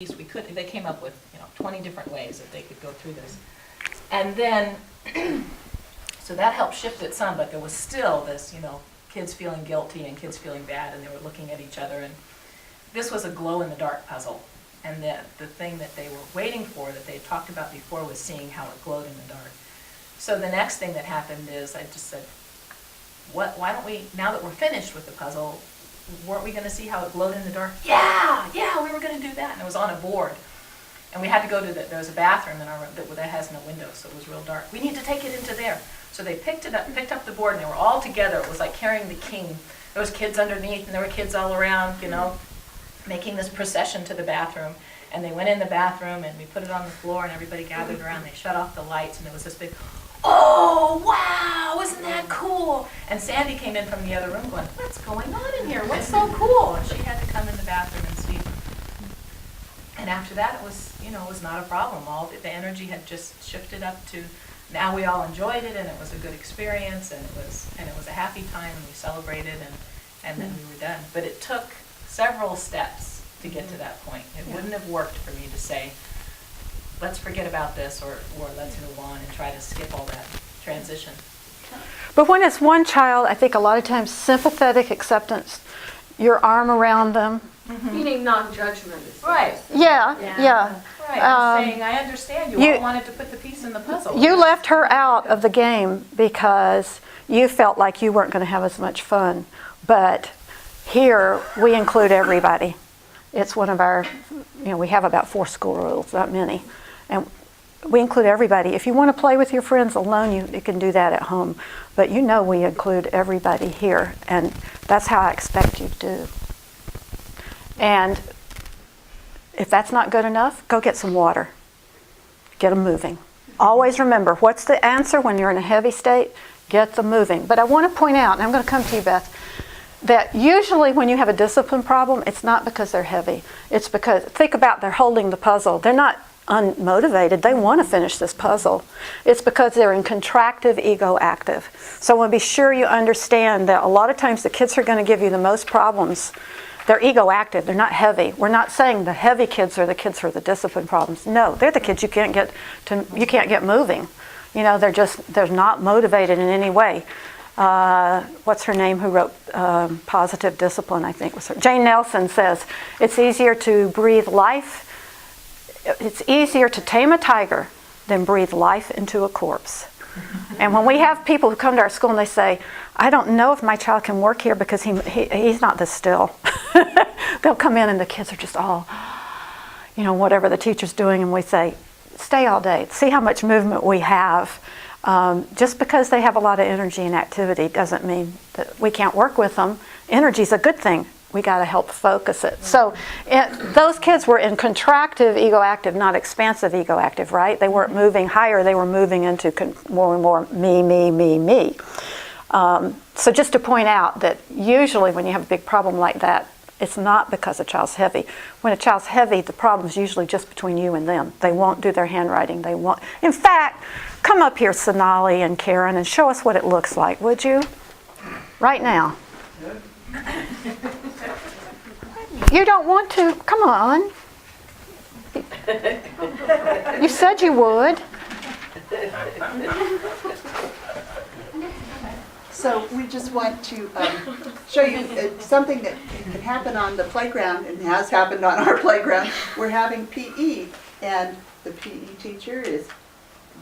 we could, they came up with 20 different ways that they could go through this. And then, so that helped shift it some, but there was still this, kids feeling guilty and kids feeling bad, and they were looking at each other. And this was a glow-in-the-dark puzzle. And the thing that they were waiting for, that they had talked about before, was seeing how it glowed in the dark. So the next thing that happened is I just said, why don't we, now that we're finished with the puzzle, weren't we going to see how it glowed in the dark? Yeah, we were going to do that. And it was on a board. And we had to go to there was a bathroom in our room that has no window, so it was real dark. We need to take it into there. So they picked up the board, and they were all together. It was like carrying the king. There was kids underneath, and there were kids all around, making this procession to the bathroom. And they went in the bathroom, and we put it on the floor, and everybody gathered around. They shut off the lights, and there was this big, oh, wow, isn't that cool? And Sandy came in from the other room going, what's going on in here? What's so cool? And she had to come in the bathroom and see. And after that, it was, it was not a problem. All the energy had just shifted up to, now we all enjoyed it, and it was a good experience, and it was a happy time, and we celebrated, and then we were done. But it took several steps to get to that point. It wouldn't have worked for me to say, let's forget about this, or let's move on and try to skip all that transition. But when it's one child, I think a lot of times sympathetic acceptance, your arm around them. Meaning non-judgment. Right. Yeah. Right. I'm saying, I understand you all wanted to put the piece in the puzzle. You left her out of the game because you felt like you weren't going to have as much fun. But here, we include everybody. It's one of our, we have about 4 school rules, not many. And we include everybody. If you want to play with your friends alone, you can do that at home. But we include everybody here. And that's how I expect you to do. And if that's not good enough, go get some water. Get them moving. Always remember, what's the answer when you're in a heavy state? Get them moving. But I want to point out, and I'm going to come to you, Beth, that usually when you have a discipline problem, it's not because they're heavy. It's because, think about, they're holding the puzzle. They're not unmotivated. They want to finish this puzzle. It's because they're in contractive ego active. So I want to be sure you understand that a lot of times the kids who are going to give you the most problems, they're ego active. They're not heavy. We're not saying the heavy kids are the kids who are the discipline problems. No, they're the kids you can't get moving. They're not motivated in any way. What's her name who wrote Positive Discipline, I think was her. Jane Nelson says, it's easier to tame a tiger than breathe life into a corpse. And when we have people who come to our school and they say, I don't know if my child can work here because he's not this still. They'll come in and the kids are just all, whatever the teacher's doing, and we say, stay all day. See how much movement we have. Just because they have a lot of energy and activity doesn't mean that we can't work with them. Energy is a good thing. We got to help focus it. So those kids were in contractive ego active, not expansive ego active, right? They weren't moving higher. They were moving into more and more me. So just to point out that usually when you have a big problem like that, it's not because a child's heavy. When a child's heavy, the problem's usually just between you and them. They won't do their handwriting. In fact, come up here, Sonali and Karen, and show us what it looks like, would you? Right now. You don't want to? Come on. You said you would. So we just want to show you something that can happen on the playground and has happened on our playground. We're having PE, and the PE teacher is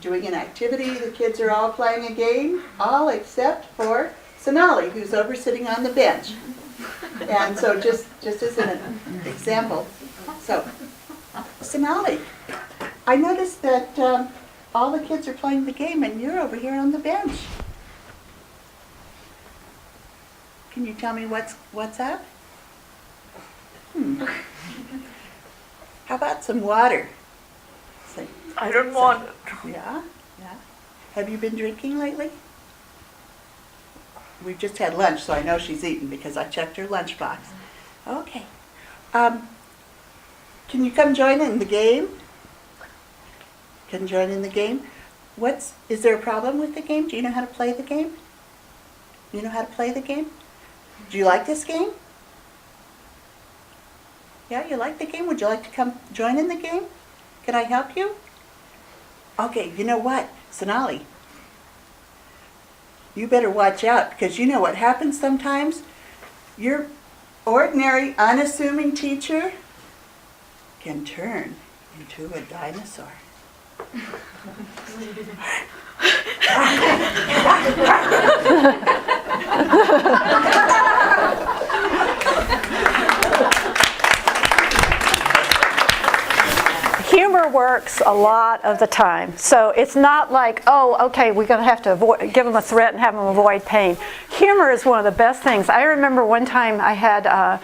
doing an activity. The kids are all playing a game, all except for Sonali, who's over sitting on the bench. And so just as an example. So, Sonali, I noticed that all the kids are playing the game and you're over here on the bench. Can you tell me what's up? How about some water? I don't want it. Yeah. Have you been drinking lately? We've just had lunch, so I know she's eaten because I checked her lunchbox. Okay. Can you come join in the game? Is there a problem with the game? Do you know how to play the game? Do you like this game? Yeah, you like the game? Would you like to come join in the game? Can I help you? Okay, you know what, Sonali? You better watch out, because you know what happens sometimes? Your ordinary, unassuming teacher can turn into a dinosaur. Humor works a lot of the time. So it's not like, oh, okay, we're going to have to give them a threat and have them avoid pain. Humor is one of the best things. I remember one time I had a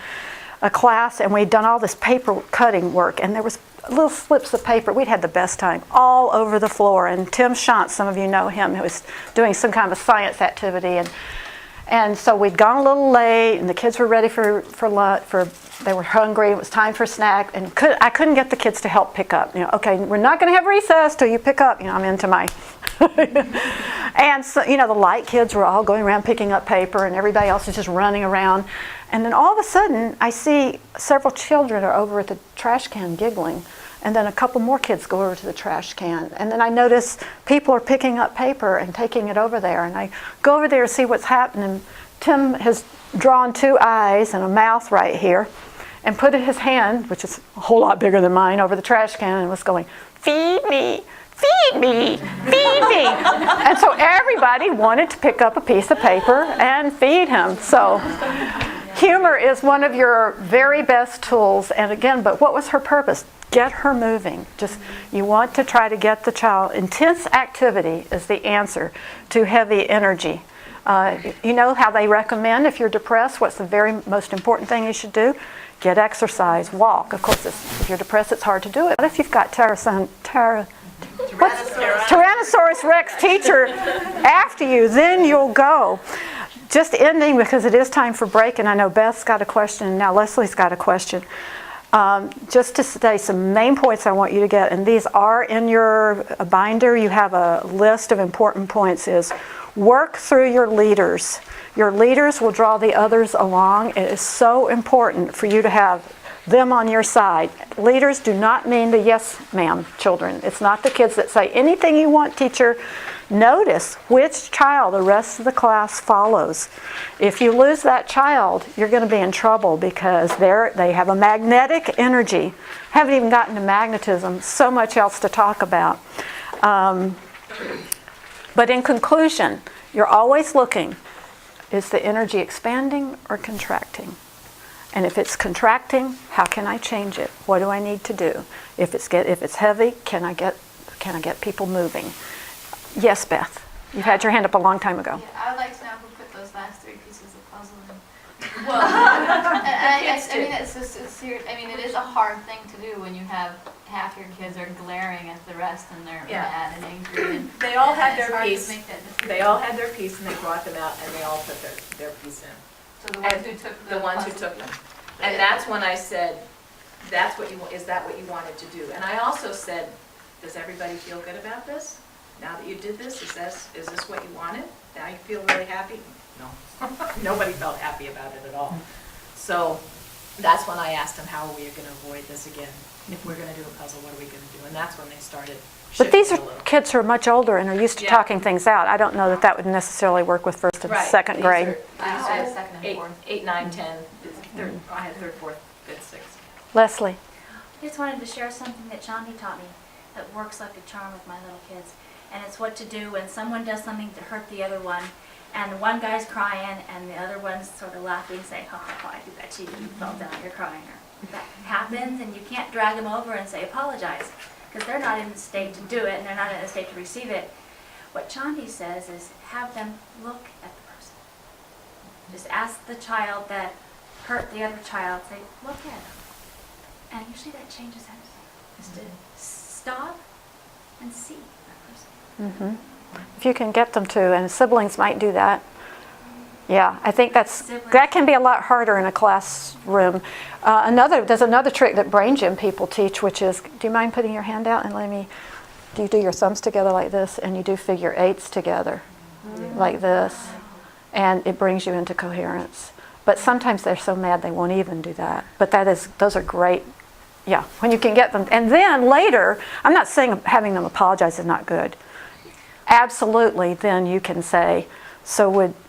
class and we'd done all this paper cutting work, and there was little slips of paper. We'd had the best time all over the floor. And Tim Shantz, some of you know him, who was doing some kind of a science activity. And so we'd gone a little late, and the kids were ready for lunch. They were hungry. It was time for a snack, and I couldn't get the kids to help pick up. Okay, we're not going to have recess till you pick up. I'm into my. And so, the light kids were all going around picking up paper, and everybody else is just running around. And then all of a sudden, I see several children are over at the trash can giggling. And then a couple more kids go over to the trash can. And then I notice people are picking up paper and taking it over there. And I go over there to see what's happening. Tim has drawn 2 eyes and a mouth right here and put his hand, which is a whole lot bigger than mine, over the trash can and was going, "Feed me, feed me, feed me." And so everybody wanted to pick up a piece of paper and feed him. So humor is one of your very best tools. And again, but what was her purpose? Get her moving. You want to try to get the child. Intense activity is the answer to heavy energy. You know how they recommend if you're depressed, what's the very most important thing you should do? Get exercise, walk. Of course, if you're depressed, it's hard to do it. But if you've got Tyrannosaurus Rex teacher after you, then you'll go. Just ending, because it is time for break, and I know Beth's got a question, and now Leslie's got a question. Just to say some main points I want you to get, and these are in your binder. You have a list of important points. Is work through your leaders. Your leaders will draw the others along. It is so important for you to have them on your side. Leaders do not mean the yes ma'am children. It's not the kids that say anything you want, teacher. Notice which child the rest of the class follows. If you lose that child, you're going to be in trouble, because they have a magnetic energy. Haven't even gotten to magnetism. So much else to talk about. But in conclusion, you're always looking, is the energy expanding or contracting? And if it's contracting, how can I change it? What do I need to do? If it's heavy, can I get people moving? Yes, Beth. You've had your hand up a long time ago. Yeah, I would like to know who put those last 3 pieces of puzzle in. Well, I mean, it's serious. I mean, it is a hard thing to do when you have half your kids are glaring at the rest and they're mad and angry. And they all had and it's their hard to piece. make that decision. They all had their piece, and they brought them out, and they all put their piece in. So the ones who took The ones who took them. And that's when I said, is that what you wanted to do? And I also said, does everybody feel good about this? Now that you did this, is this what you wanted? Now you feel really happy? No. Nobody felt happy about it at all. So that's when I asked them, how are we going to avoid this again? If we're going to do a puzzle, what are we going to do? And that's when they started But these shifting are a little. kids who are much older and are used to Yeah. talking things out. I don't know that would necessarily work with first and Right. second These grade. are- I these had are second and eight- fourth. 8, 9, 10. I had third, fourth, fifth, sixth. Leslie. I just wanted to share something that Shandi taught me that works like a charm with my little kids. And it's what to do when someone does something to hurt the other one, and one guy's crying and the other one's sort of laughing, saying, "Ha ha ha, I do that to you, you fell down, you're crying." Or that happens, and you can't drag them over and say, "Apologize," because they're not in the state to do it and they're not in the state to receive it. What Chandi says is have them look at the person. Just ask the child that hurt the other child, say, "Look at him." And usually that changes everything. Just to stop and see that person. If you can get them to, and siblings might do that. Yeah, I think that Siblings. can be a lot harder in a classroom. There's another trick that brain gym people teach, which is, do you mind putting your hand out and do you do your thumbs together like this, and you do figure eights together like this, and it brings you into coherence. But sometimes they're so mad they won't even do that. But those are great, yeah, when you can get them. And then later, I'm not saying having them apologize is not good. Absolutely, then you can say, so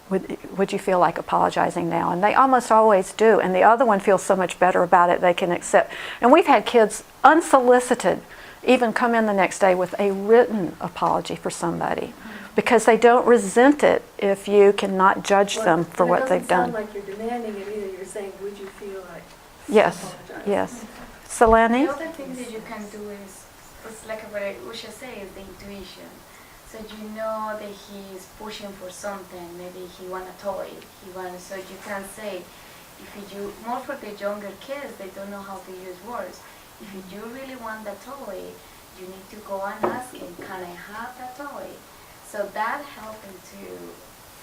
would you feel like apologizing now? And they almost always do. And the other one feels so much better about it, they can accept. And we've had kids unsolicited even come in the next day with a written apology for somebody, because they don't resent it if you cannot judge them for what they've done. It doesn't sound like you're demanding it either. You're saying, would you feel like Yes, apologize? yes. Selene? The other thing that you can do is like what Usha say, is the intuition. So you know that he's pushing for something. Maybe he want a toy. So you can say, more for the younger kids, they don't know how to use words. If you really want the toy, you need to go and ask him, can I have that toy? So that helping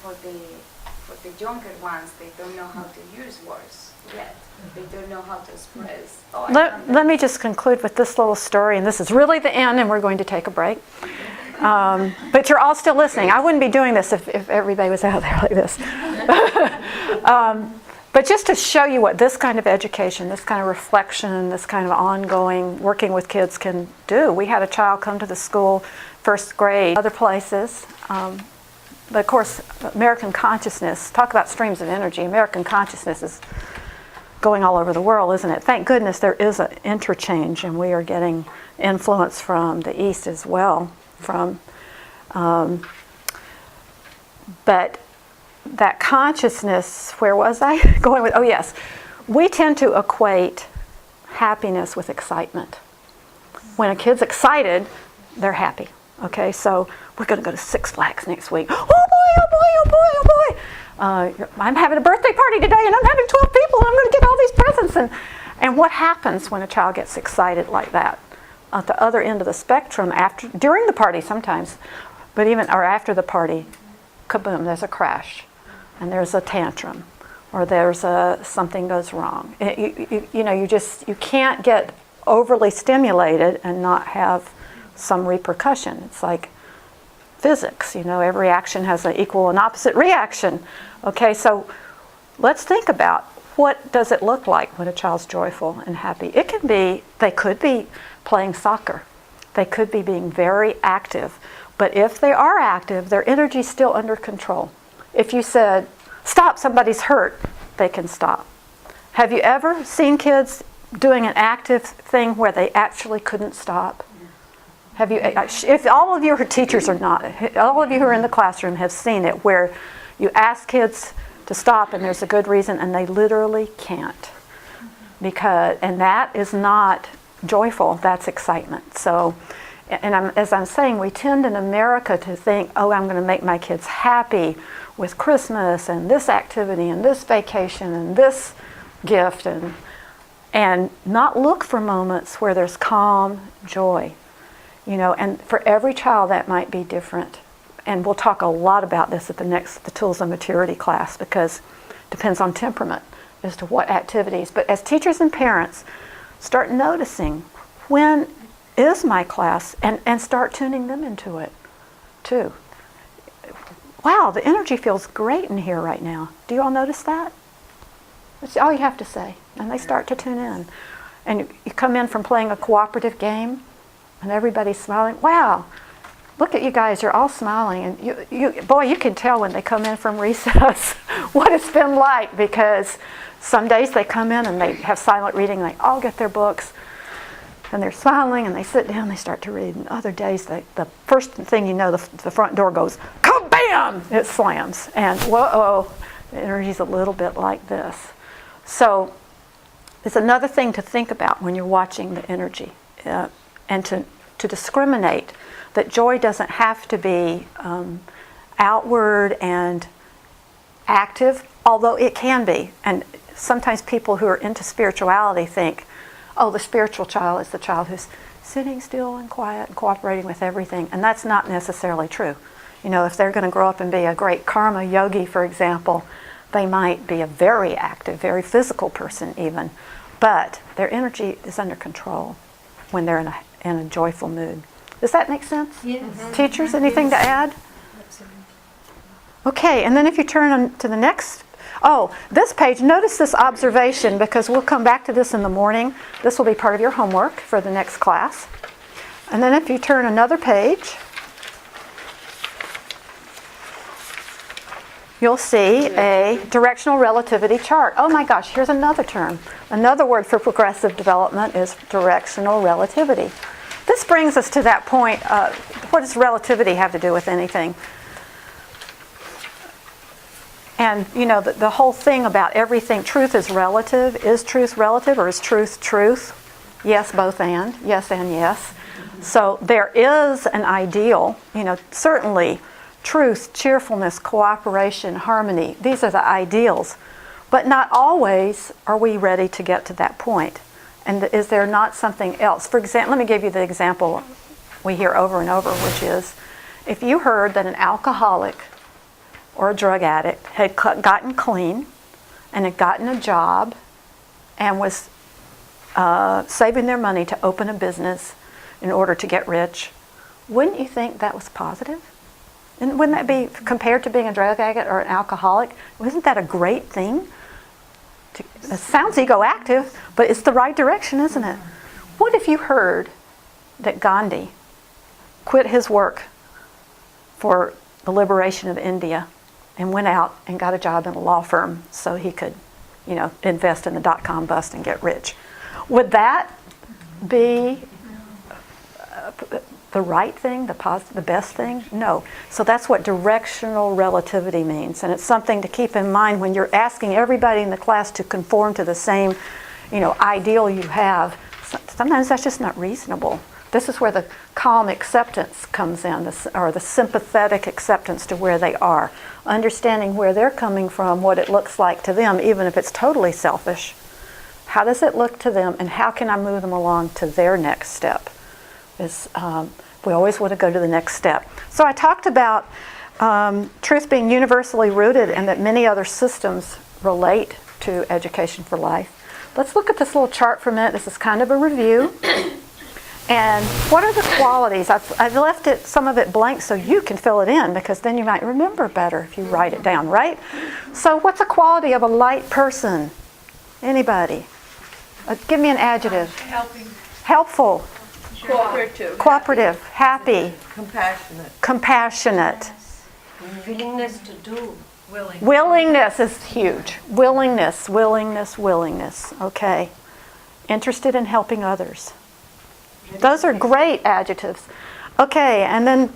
for the younger ones, they don't know how to use words yet. They don't know how to express. Let me just conclude with this little story, and this is really the end, and we're going to take a break. But you're all still listening. I wouldn't be doing this if everybody was out there like this. But just to show you what this kind of education, this kind of reflection, this kind of ongoing working with kids can do. We had a child come to the school, first grade, other places. But of course, American consciousness, talk about streams of energy, American consciousness is going all over the world, isn't it? Thank goodness there is an interchange, and we are getting influence from the East as well. But that consciousness, where was I going with? Oh yes, we tend to equate happiness with excitement. When a kid's excited, they're happy. Okay, so we're going to go to Six Flags next week. Oh boy, oh boy, oh boy, oh boy. I'm having a birthday party today, and I'm having 12 people, and I'm going to get all these presents. And what happens when a child gets excited like that? At the other end of the spectrum, during the party sometimes, but or after the party, kaboom, there's a crash, and there's a tantrum, or there's something goes wrong. You can't get overly stimulated and not have some repercussion. It's like physics, every action has an equal and opposite reaction. Okay, so let's think about what does it look like when a child's joyful and happy. They could be playing soccer. They could be being very active. But if they are active, their energy's still under control. If you said, stop, somebody's hurt, they can stop. Have you ever seen kids doing an active thing where they actually couldn't stop? Have you? If all of you are teachers or not, all of you who are in the classroom have seen it, where you ask kids to stop and there's a good reason and they literally can't. And that is not joyful, that's excitement. So, as I'm saying, we tend in America to think, oh, I'm going to make my kids happy with Christmas and this activity and this vacation and this gift, and not look for moments where there's calm joy. And for every child that might be different. And we'll talk a lot about this at the Tools of Maturity class, because it depends on temperament as to what activities. But as teachers and parents, start noticing when is my class, and start tuning them into it too. Wow, the energy feels great in here right now. Do you all notice that? That's all you have to say. And they start to tune in. And you come in from playing a cooperative game, and everybody's smiling. Wow, look at you guys, you're all smiling. And you can tell when they come in from recess what it's been like, because some days they come in and they have silent reading, and they all get their books, and they're smiling, and they sit down, they start to read. And other days, the first thing you know, the front door goes, kabam! It slams. And whoa, the energy's a little bit like this. So it's another thing to think about when you're watching the energy, and to discriminate that joy doesn't have to be outward and active, although it can be. And sometimes people who are into spirituality think, oh, the spiritual child is the child who's sitting still and quiet and cooperating with everything. And that's not necessarily true. If they're going to grow up and be a great karma yogi, for example, they might be a very active, very physical person even. But their energy is under control when they're in a joyful mood. Does that make sense? Yes. Teachers, anything to add? Okay, and then if you turn on to the next, Oh, this page, notice this observation because we'll come back to this in the morning. This will be part of your homework for the next class. And then if you turn another page, you'll see a directional relativity chart. Oh my gosh, here's another term. Another word for progressive development is directional relativity. This brings us to that point. What does relativity have to do with anything? And you know, the whole thing about everything, truth is relative. Is truth relative or is truth truth? Yes, both and. Yes and yes. So there is an ideal, you know, certainly truth, cheerfulness, cooperation, harmony. These are the ideals. But not always are we ready to get to that point. And is there not something else? For example, let me give you the example we hear over and over, which is if you heard that an alcoholic or a drug addict had gotten clean and had gotten a job and was saving their money to open a business in order to get rich, wouldn't you think that was positive? And wouldn't that be, compared to being a drug addict or an alcoholic, isn't that a great thing? It sounds ego-active, but it's the right direction, isn't it? What if you heard that Gandhi quit his work for the liberation of India and went out and got a job in a law firm so he could, you know, invest in the dot-com bust and get rich? Would that be the right thing, the best thing? No. So that's what directional relativity means, and it's something to keep in mind when you're asking everybody in the class to conform to the same, you know, ideal you have. Sometimes that's just not reasonable. This is where the calm acceptance comes in, or the sympathetic acceptance to where they are, understanding where they're coming from, what it looks like to them, even if it's totally selfish. How does it look to them, and how can I move them along to their next step? We always want to go to the next step. So I talked about truth being universally rooted and that many other systems relate to education for life. Let's look at this little chart for a minute. This is kind of a review. And what are the qualities? I've left some of it blank so you can fill it in, because then you might remember better if you write it down, right? So what's the quality of a light person? Anybody? Give me an adjective. Helping. Helpful. Cooperative. Happy, compassionate. Willingness to do. Willingness is huge. Willingness. Okay. Interested in helping others. Those are great adjectives. Okay, and then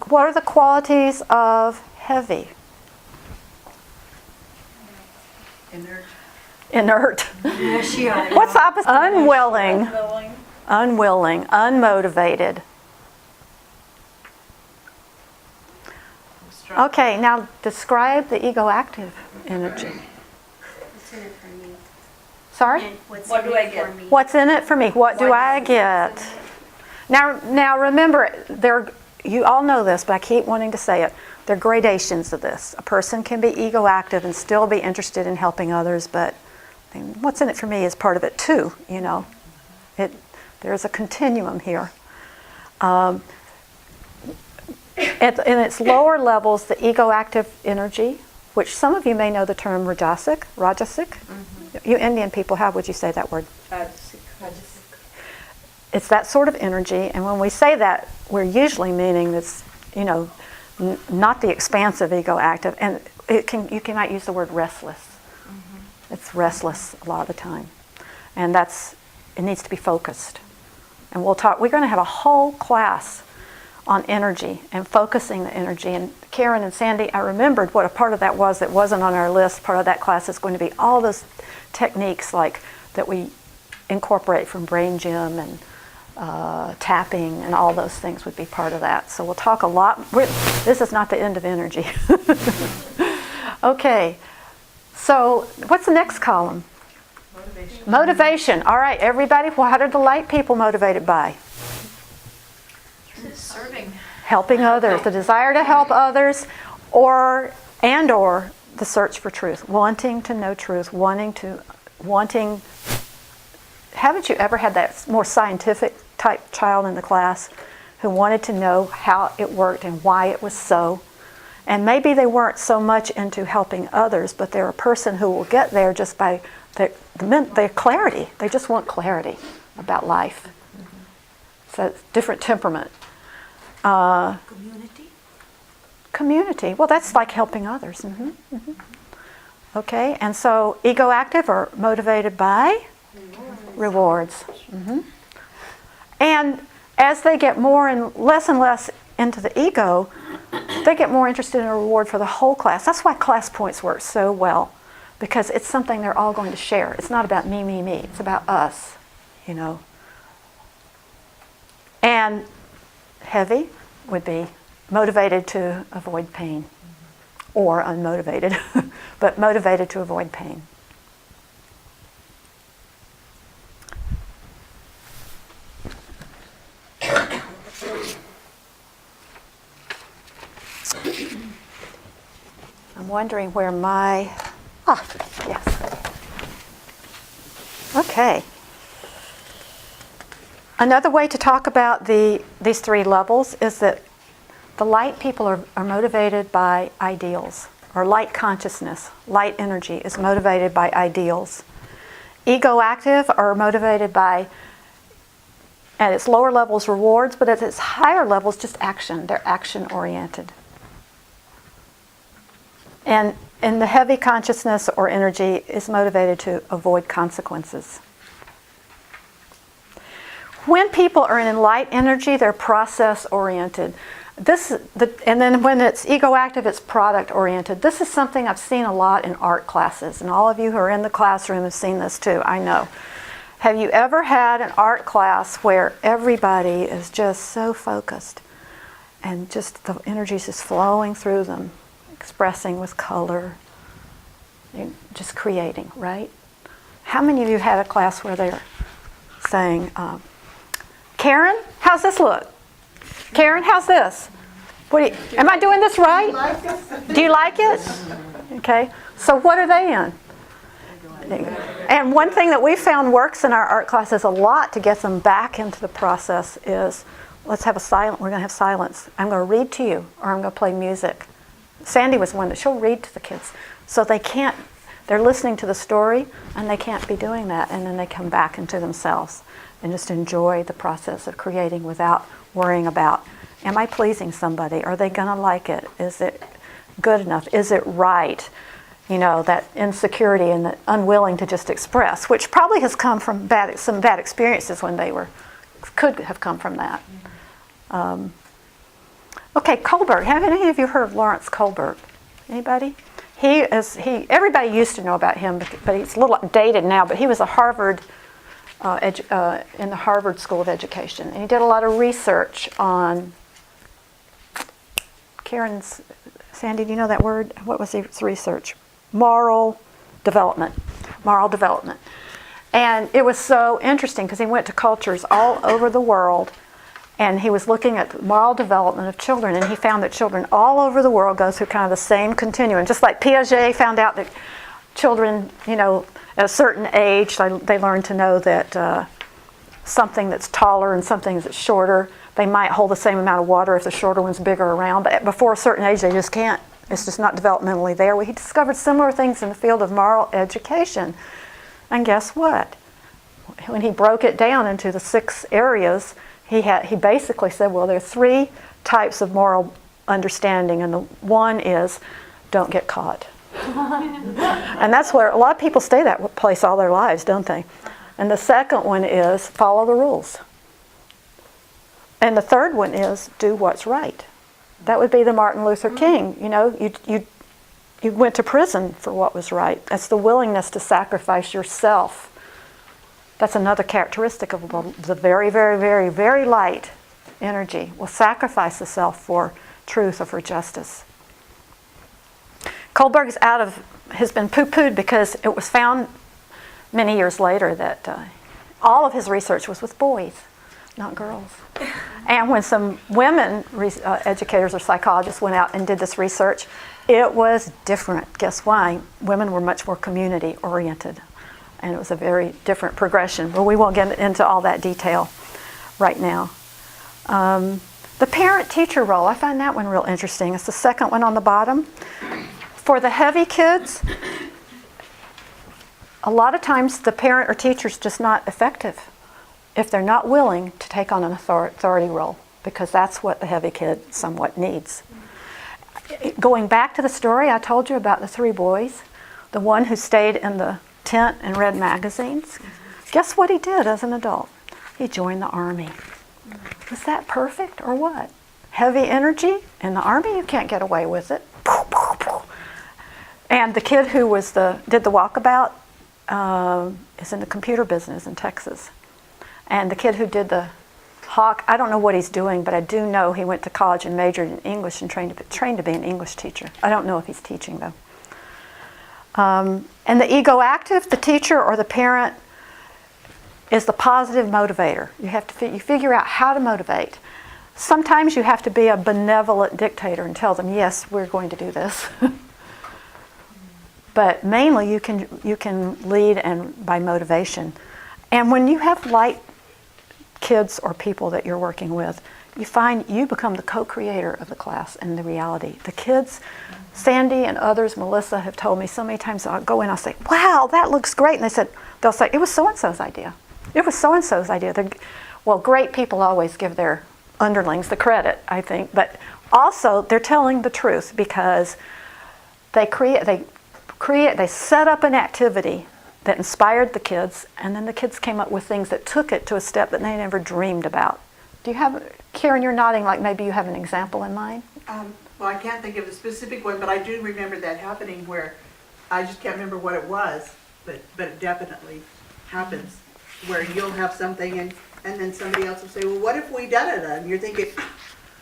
what are the qualities of heavy? Inert. What's the opposite? Unwilling. Unwilling, unmotivated. Okay, now describe the ego-active energy. What's in it for me? Sorry? What do I get? What's in it for me? What do I get? Now remember, you all know this, but I keep wanting to say it. There are gradations of this. A person can be ego-active and still be interested in helping others, but what's in it for me is part of it too, you know. There's a continuum here. In its lower levels, the ego-active energy, which some of you may know the term rajasic. Mm-hmm. You Indian people, how would you say that word? Rajasic. It's that sort of energy, and when we say that, we're usually meaning this, you know, not the expansive ego-active, and you might use the word restless. Mm-hmm. It's restless a lot of the time, and it needs to be focused. And we're going to have a whole class on energy and focusing the energy. And Karen and Sandy, I remembered what a part of that was that wasn't on our list. Part of that class is going to be all those techniques like that we incorporate from Brain Gym and tapping, and all those things would be part of that. So we'll talk a lot. This is not the end of energy. Okay, so what's the next column? Motivation. All right, everybody, what are the light people motivated by? Serving. Helping others, the desire to help others, or the search for truth, wanting to know truth, wanting. Haven't you ever had that more scientific type child in the class who wanted to know how it worked and why it was so? And maybe they weren't so much into helping others, but they're a person who will get there just by their clarity. They just want clarity about life. So it's different temperament. Community? Community. Well, that's like helping others. Okay, and so ego active are motivated by rewards. And as they get more and less into the ego, they get more interested in a reward for the whole class. That's why class points work so well, because it's something they're all going to share. It's not about me, me, me. It's about us, you know. And heavy would be motivated to avoid pain, or unmotivated, but motivated to avoid pain. I'm wondering where yes. Okay. Another way to talk about these three levels is that the light people are motivated by ideals, or light consciousness, light energy is motivated by ideals. Ego active are motivated by, at its lower levels, rewards, but at its higher levels, just action. They're action oriented. And the heavy consciousness or energy is motivated to avoid consequences. When people are in light energy, they're process oriented. And then when it's ego active, it's product oriented. This is something I've seen a lot in art classes, and all of you who are in the classroom have seen this too, I know. Have you ever had an art class where everybody is just so focused and just the energy is just flowing through them, expressing with color, just creating, right? How many of you had a class where they're saying, Karen, how's this look? Karen, how's this? Am I doing this right? Do you like it? Okay, so what are they in? And one thing that we found works in our art classes a lot to get them back into the process is, let's have we're going to have silence. I'm going to read to you, or I'm going to play music. Sandy was one that she'll read to the kids. So they're listening to the story, and they can't be doing that, and then they come back into themselves and just enjoy the process of creating without worrying about, am I pleasing somebody? Are they going to like it? Is it good enough? Is it right? You know, that insecurity and the unwilling to just express, which probably has come from some bad experiences when they could have come from that. Okay, Kohlberg. Have any of you heard of Lawrence Kohlberg? Anybody? Everybody used to know about him, but he's a little dated now, but he was a Harvard, in the Harvard School of Education. And he did a lot of research on, Sandy, do you know that word? What was his research? Moral development. And it was so interesting because he went to cultures all over the world, and he was looking at the moral development of children, and he found that children all over the world go through kind of the same continuum. Just like Piaget found out that children, you know, at a certain age, they learn to know that something that's taller and something that's shorter, they might hold the same amount of water if the shorter one's bigger around, but before a certain age, they just can't. It's just not developmentally there. Well, he discovered similar things in the field of moral education. And guess what? When he broke it down into the 6 areas, he basically said, well, there are 3 types of moral understanding, and the one is don't get caught. And that's where a lot of people stay that place all their lives, don't they? And the second one is follow the rules. And the third one is do what's right. That would be the Martin Luther King. You know, you went to prison for what was right. That's the willingness to sacrifice yourself. That's another characteristic of the very, very, very, very light energy. Will sacrifice the self for truth or for justice. Kohlberg has been poo-pooed because it was found many years later that all of his research was with boys, not girls. And when some women educators or psychologists went out and did this research, it was different. Guess why? Women were much more community oriented, and it was a very different progression. But we won't get into all that detail right now. The parent-teacher role, I find that one real interesting. It's the second one on the bottom. For the heavy kids, a lot of times the parent or teacher's just not effective if they're not willing to take on an authority role, because that's what the heavy kid somewhat needs. Going back to the story I told you about the 3 boys, the one who stayed in the tent and read magazines, guess what he did as an adult? He joined the Army. Was that perfect or what? Heavy energy in the Army, you can't get away with it. And the kid who did the walkabout is in the computer business in Texas. And the kid who did the Hawk, I don't know what he's doing, but I do know he went to college and majored in English and trained to be an English teacher. I don't know if he's teaching though. And the ego active, the teacher or the parent, is the positive motivator. You figure out how to motivate. Sometimes you have to be a benevolent dictator and tell them, yes, we're going to do this. But mainly you can lead and by motivation. And when you have light kids or people that you're working with, you find you become the co-creator of the class and the reality. The kids, Sandy and others, Melissa, have told me so many times, I'll go in, I'll say, wow, that looks great. And they'll say, it was so-and-so's idea. It was so-and-so's idea. Well, great people always give their underlings the credit, I think. But also, they're telling the truth because they set up an activity that inspired the kids, and then the kids came up with things that took it to a step that they never dreamed about. Do you have, Karen, you're nodding like maybe you have an example in mind? Well, I can't think of a specific one, but I do remember that happening where I just can't remember what it was, but it definitely happens where you'll have something and then somebody else will say, well, what if we da-da-da? And you're thinking,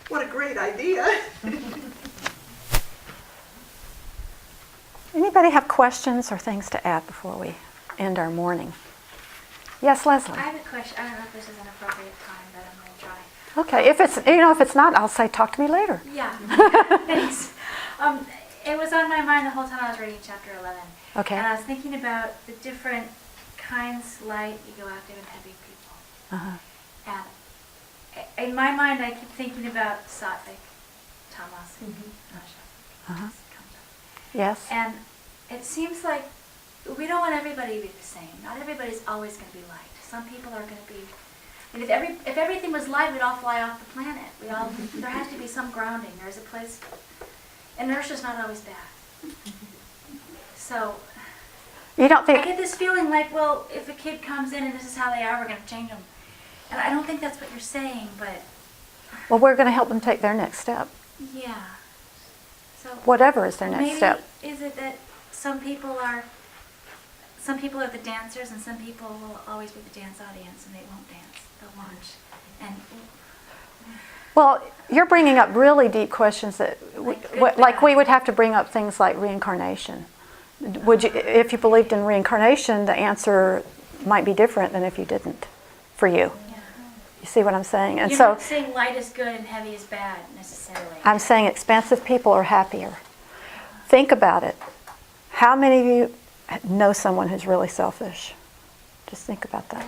what a great idea. Anybody have questions or things to add before we end our morning? Yes, Leslie. I have a question. I don't know if this is an appropriate time, but I'm going to try. Okay, if it's not, I'll say talk to me later. Yeah. Thanks. It was on my mind the whole time I was reading chapter 11. Okay. And I was thinking about the different kinds, light, ego active, and heavy people. Uh-huh. And in my mind, I keep thinking about sattvic, tamas, Uh-huh. Yes. and it seems like we don't want everybody to be the same. Not everybody's always going to be light. Some people are going to be. And if everything was light, we'd all fly off the planet. There has to be some grounding. There's a place. Inertia's not always bad. So You don't I think get this feeling like, well, if a kid comes in and this is how they are, we're going to change them. And I don't think that's what you're saying, but well, we're going to help them take their next step. yeah. So Whatever is their next maybe step. is it that some people are the dancers and some people will always be the dance audience and they won't dance. They'll watch. And Well, you're bringing up really deep questions that, like we would have to bring up things like reincarnation. Would you, if you believed in reincarnation, the answer might be different than if you didn't, for you. yeah. You see what I'm saying? And You're so not saying light is good and heavy is bad necessarily. I'm saying expansive people are happier. Think about it. How many of you know someone who's really selfish? Just think about that.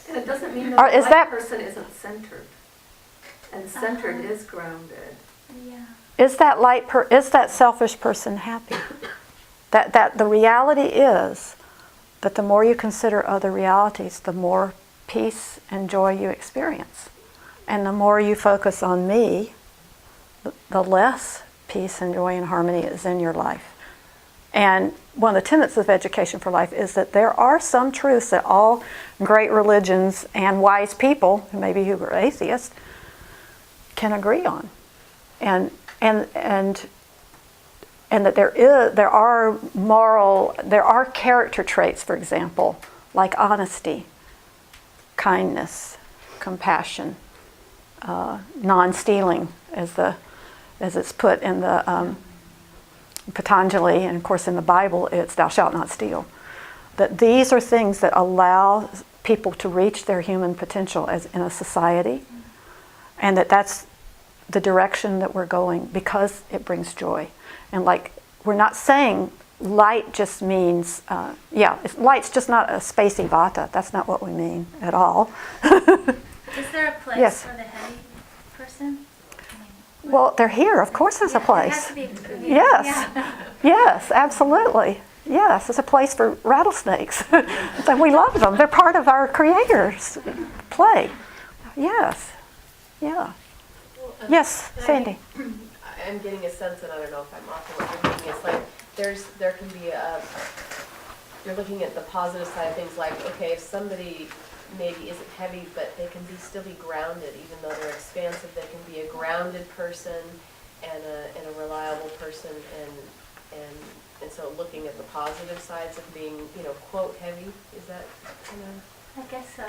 And it doesn't mean Or that is the that- right person isn't centered. And centered is grounded. Yeah. Is that selfish person happy? That the reality is that the more you consider other realities, the more peace and joy you experience. And the more you focus on me, the less peace and joy and harmony is in your life. And one of the tenets of Education for Life is that there are some truths that all great religions and wise people, maybe who are atheists, can agree on. And that there are character traits, for example, like honesty, kindness, compassion, non-stealing, as it's put in the Patanjali, and of course in the Bible it's thou shalt not steal. That these are things that allow people to reach their human potential as in a society, and that's the direction that we're going because it brings joy. And like, we're not saying light just means, light's just not a spacey vata. That's not what we mean at all. Is there a place Yes. for the heavy person? Well, they're here, of course there's a Yeah, it place. has to be- Yes, yeah. yes, absolutely. Yes, it's a place for rattlesnakes. And we love them. They're part of our Creator's play. Yes, yeah. Yes, Sandy. I'm getting a sense, and I don't know if I'm off on what you're thinking, it's like there can be you're looking at the positive side of things, like, okay, if somebody maybe isn't heavy, but they can still be grounded, even though they're expansive, they can be a grounded person and a reliable person, and so looking at the positive sides of being, quote, heavy, is that kind of? I guess so.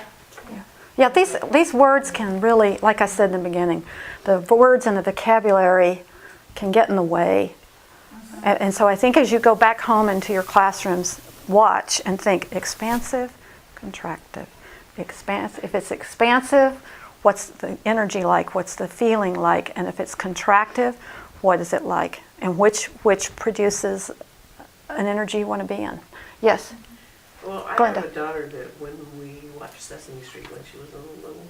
Yeah, these words can really, like I said in the beginning, the words and the vocabulary can get in the way. And so I think as you go back home into your classrooms, watch and think expansive, contractive. If it's expansive, what's the energy like? What's the feeling like? And if it's contractive, what is it like? And which produces an energy you want to be in? Yes. Well, I Glenda. have a daughter that when we watched Sesame Street when she was little,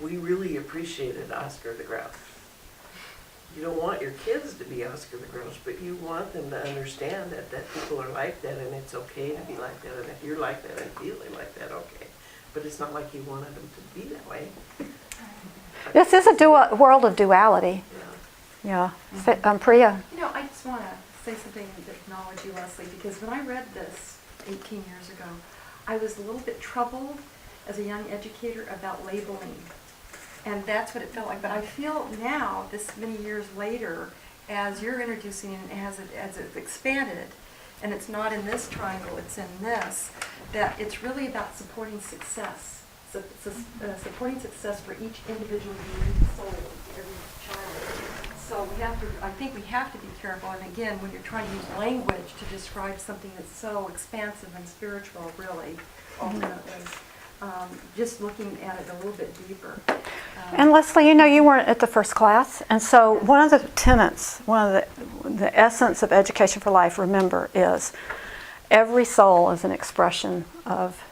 we really appreciated Oscar the Grouch. You don't want your kids to be Oscar the Grouch, but you want them to understand that people are like that and it's okay to be like that, and if you're like that and feeling like that, okay. But it's not like you wanted them to be that way. This is a world of duality. Yeah. Yeah. Priya. I just want to say something to acknowledge you, Leslie, because when I read this 18 years ago, I was a little bit troubled as a young educator about labeling. And that's what it felt like. But I feel now, this many years later, as you're introducing it, as it's expanded, and it's not in this triangle, it's in this, that it's really about supporting success. Supporting success for each individual unique soul, every child. So I think we have to be careful. And again, when you're trying to use language to describe something that's so expansive and spiritual, really, ultimately, just looking at it a little bit deeper. And Leslie, you weren't at the first class, and so one of the tenets, one of the essence of Education for Life, remember, is every soul is an expression of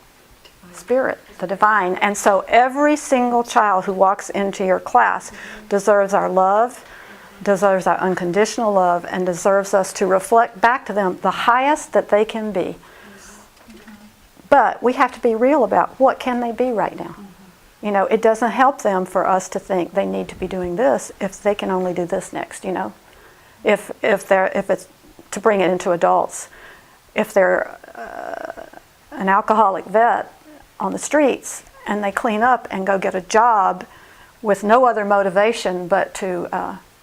spirit, the divine. And so every single child who walks into your class deserves our love, deserves our unconditional love, and deserves us to reflect back to them the highest that they can be. But we have to be real about what can they be right now. It doesn't help them for us to think they need to be doing this if they can only do this next. If it's to bring it into adults, if they're an alcoholic vet on the streets and they clean up and go get a job with no other motivation but to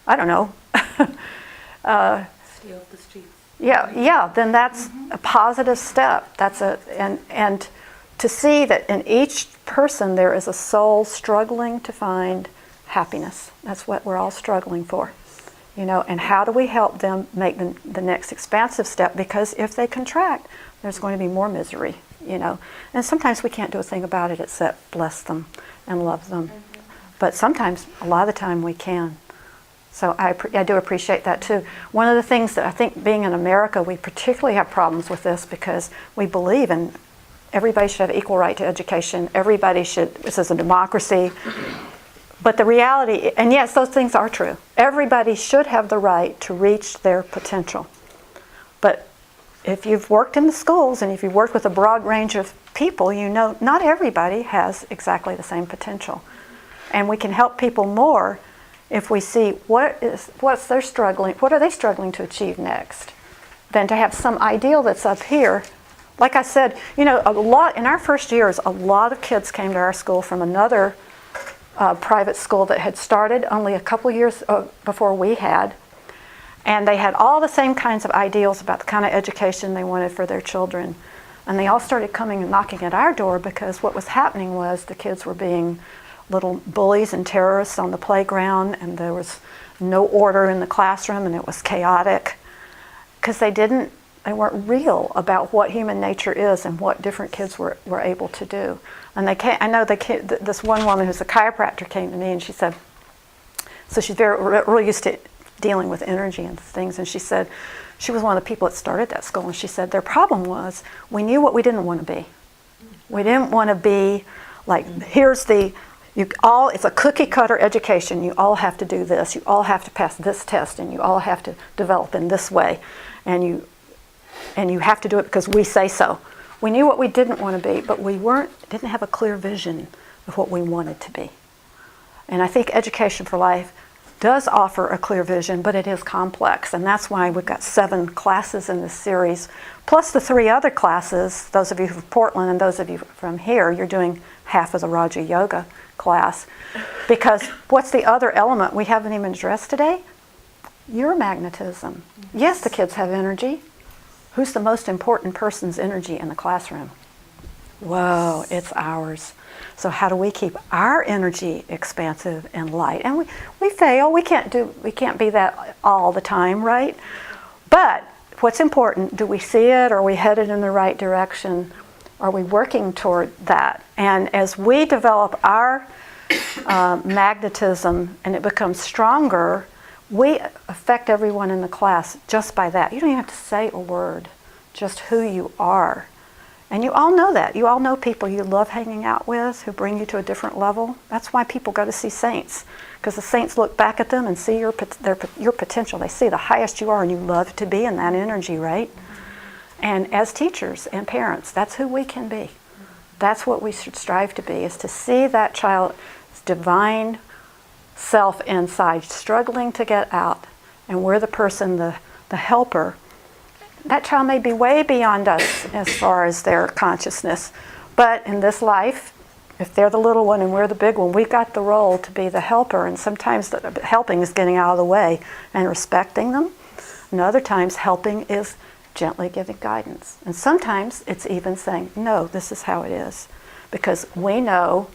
I don't know. Stay off the streets. Yeah. Then that's a positive step. And to see that in each person there is a soul struggling to find happiness. That's what we're all struggling for. And how do we help them make the next expansive step? Because if they contract, there's going to be more misery. And sometimes we can't do a thing about it except bless them and love them. But sometimes, a lot of the time, we can. So I do appreciate that too. One of the things that I think being in America, we particularly have problems with this because we believe in everybody should have equal right to education. This is a democracy. But the reality, and yes, those things are true. Everybody should have the right to reach their potential. But if you've worked in the schools and if you've worked with a broad range of people, not everybody has exactly the same potential. And we can help people more if we see what are they struggling to achieve next, than to have some ideal that's up here. Like I said, a lot in our first years, a lot of kids came to our school from another private school that had started only a couple years before we had, and they had all the same kinds of ideals about the kind of education they wanted for their children. And they all started coming and knocking at our door because what was happening was the kids were being little bullies and terrorists on the playground, and there was no order in the classroom, and it was chaotic because they weren't real about what human nature is and what different kids were able to do. And this one woman who's a chiropractor came to me and she said, so she's really used to dealing with energy and things, and she said she was one of the people that started that school, and she said their problem was we knew what we didn't want to be. We didn't want to be like, here's the It's a cookie cutter education. You all have to do this. You all have to pass this test, and you all have to develop in this way. And you have to do it because we say so. We knew what we didn't want to be, but we didn't have a clear vision of what we wanted to be. And I think Education for Life does offer a clear vision, but it is complex. And that's why we've got 7 classes in this series, plus the 3 other classes. Those of you from Portland and those of you from here, you're doing half of the Raja Yoga class. Because what's the other element we haven't even addressed today? Your magnetism. Yes, the kids have energy. Who's the most important person's energy in the classroom? Whoa, it's ours. So how do we keep our energy expansive and light? And we fail. We can't be that all the time, right? But what's important? Do we see it? Are we headed in the right direction? Are we working toward that? And as we develop our magnetism and it becomes stronger, we affect everyone in the class just by that. You don't even have to say a word, just who you are. And you all know that. You all know people you love hanging out with who bring you to a different level. That's why people go to see saints, because the saints look back at them and see your potential. They see the highest you are, and you love to be in that energy, right? And as teachers and parents, that's who we can be. That's what we should strive to be, is to see that child's divine self inside, struggling to get out, and we're the person, the helper. That child may be way beyond us as far as their consciousness, but in this life, if they're the little one and we're the big one, we've got the role to be the helper, and sometimes the helping is getting out of the way and respecting them, and other times helping is gently giving guidance. And sometimes it's even saying, no, this is how it is. Because we know,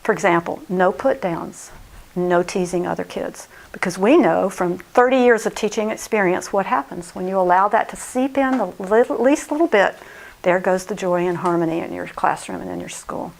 for example, no put downs, no teasing other kids. Because we know from 30 years of teaching experience what happens when you allow that to seep in the least little bit. There goes the joy and harmony in your classroom and in your school.